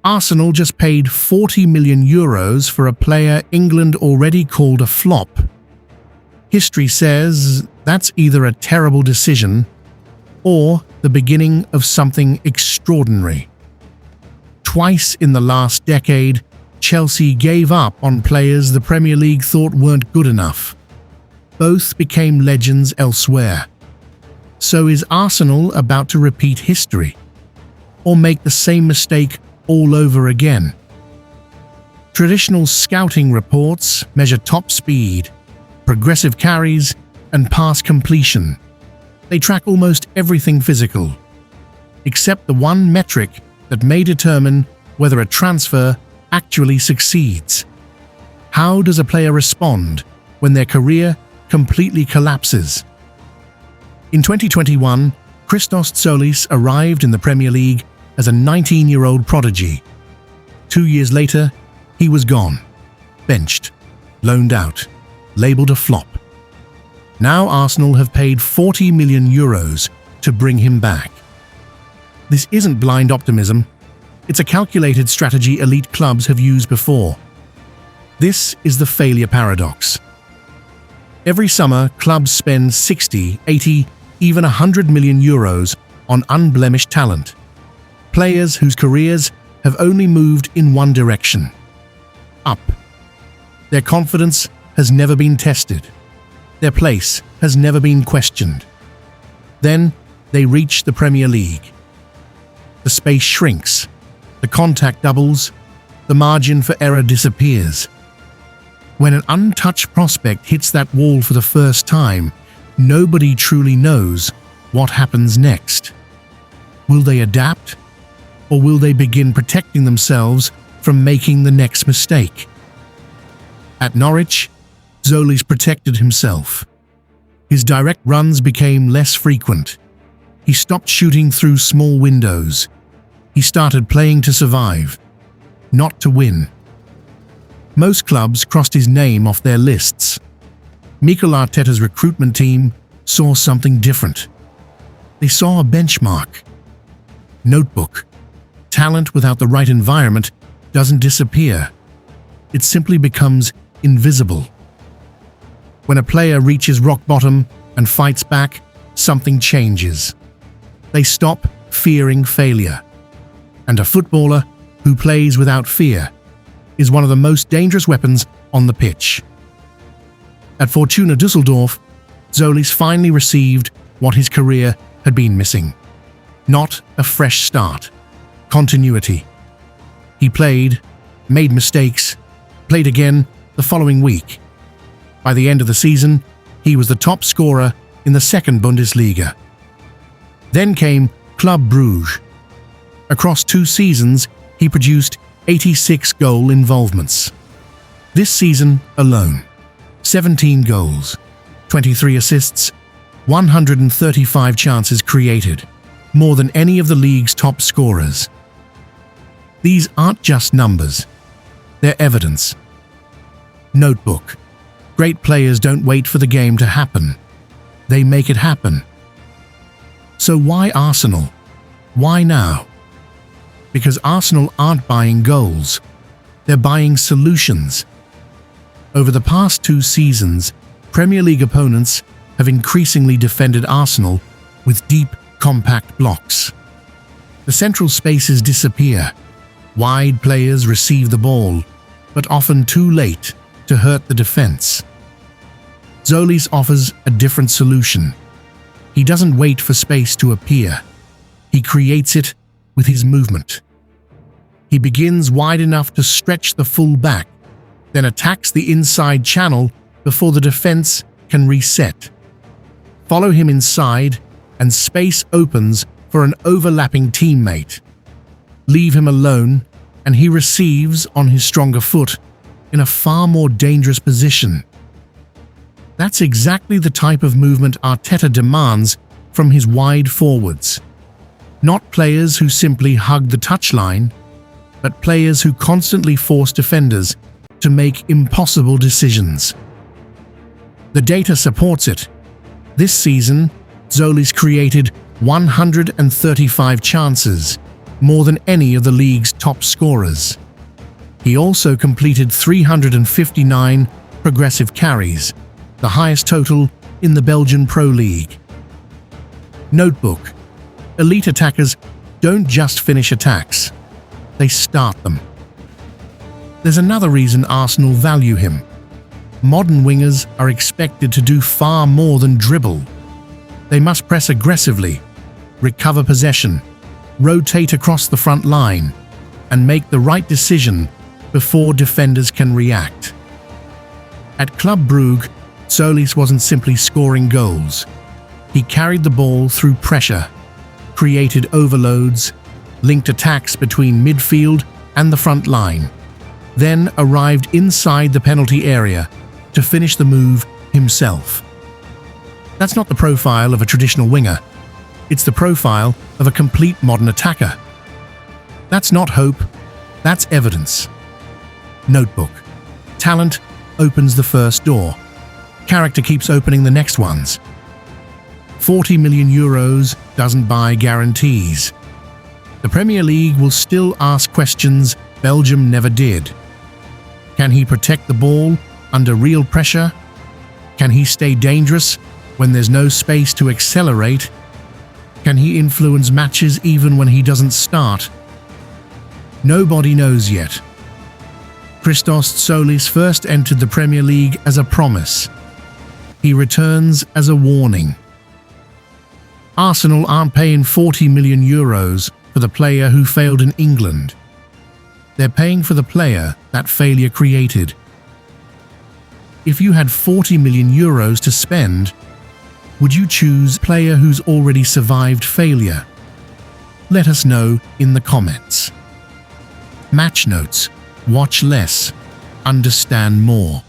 Arsenal just paid 40 million euros for a player England already called a flop. History says that's either a terrible decision or the beginning of something extraordinary. Twice in the last decade, Chelsea gave up on players the Premier League thought weren't good enough. Both became legends elsewhere. So is Arsenal about to repeat history? Or make the same mistake all over again? Traditional scouting reports measure top speed, progressive carries, and pass completion. They track almost everything physical, except the one metric that may determine whether a transfer actually succeeds. How does a player respond when their career completely collapses? In 2021, Christos Tzolis arrived in the Premier League as a 19-year-old prodigy. 2 years later, he was gone, benched, loaned out, labelled a flop. Now Arsenal have paid 40 million euros to bring him back. This isn't blind optimism. It's a calculated strategy elite clubs have used before. This is the failure paradox. Every summer, clubs spend 60, 80, even 100 million euros on unblemished talent. Players whose careers have only moved in one direction: up. Their confidence has never been tested. Their place has never been questioned. Then they reach the Premier League. The space shrinks, the contact doubles, the margin for error disappears. When an untouched prospect hits that wall for the first time, nobody truly knows what happens next. Will they adapt? Or will they begin protecting themselves from making the next mistake? At Norwich, Tzolis protected himself. His direct runs became less frequent. He stopped shooting through small windows. He started playing to survive, not to win. Most clubs crossed his name off their lists. Mikel Arteta's recruitment team saw something different. They saw a benchmark. Notebook. Talent without the right environment doesn't disappear. It simply becomes invisible. When a player reaches rock bottom and fights back, something changes. They stop fearing failure. And a footballer who plays without fear is one of the most dangerous weapons on the pitch. At Fortuna Düsseldorf, Tzolis finally received what his career had been missing. Not a fresh start. Continuity. He played, made mistakes, played again the following week. By the end of the season, he was the top scorer in the second Bundesliga. Then came Club Brugge. Across 2 seasons, he produced 86 goal involvements. This season alone, 17 goals, 23 assists, 135 chances created, more than any of the league's top scorers. These aren't just numbers, they're evidence. Notebook. Great players don't wait for the game to happen. They make it happen. So why Arsenal? Why now? Because Arsenal aren't buying goals. They're buying solutions. Over the past 2 seasons, Premier League opponents have increasingly defended Arsenal with deep, compact blocks. The central spaces disappear. Wide players receive the ball, but often too late to hurt the defense. Tzolis offers a different solution. He doesn't wait for space to appear. He creates it with his movement. He begins wide enough to stretch the full back, then attacks the inside channel before the defense can reset. Follow him inside, and space opens for an overlapping teammate. Leave him alone, and he receives on his stronger foot in a far more dangerous position. That's exactly the type of movement Arteta demands from his wide forwards. Not players who simply hug the touchline, but players who constantly force defenders to make impossible decisions. The data supports it. This season, Tzolis created 135 chances, more than any of the league's top scorers. He also completed 359 progressive carries, the highest total in the Belgian Pro League. Notebook: elite attackers don't just finish attacks, they start them. There's another reason Arsenal value him. Modern wingers are expected to do far more than dribble. They must press aggressively, recover possession, rotate across the front line, and make the right decision before defenders can react. At Club Brugge, Tzolis wasn't simply scoring goals. He carried the ball through pressure, created overloads, linked attacks between midfield and the front line, then arrived inside the penalty area to finish the move himself. That's not the profile of a traditional winger. It's the profile of a complete modern attacker. That's not hope, that's evidence. Notebook: talent opens the first door. Character keeps opening the next ones. 40 million euros doesn't buy guarantees. The Premier League will still ask questions Belgium never did. Can he protect the ball under real pressure? Can he stay dangerous when there's no space to accelerate? Can he influence matches even when he doesn't start? Nobody knows yet. Christos Tzolis first entered the Premier League as a promise. He returns as a warning. Arsenal aren't paying 40 million euros for the player who failed in England. They're paying for the player that failure created. If you had 40 million euros to spend, would you choose a player who's already survived failure? Let us know in the comments. Match notes: watch less, understand more.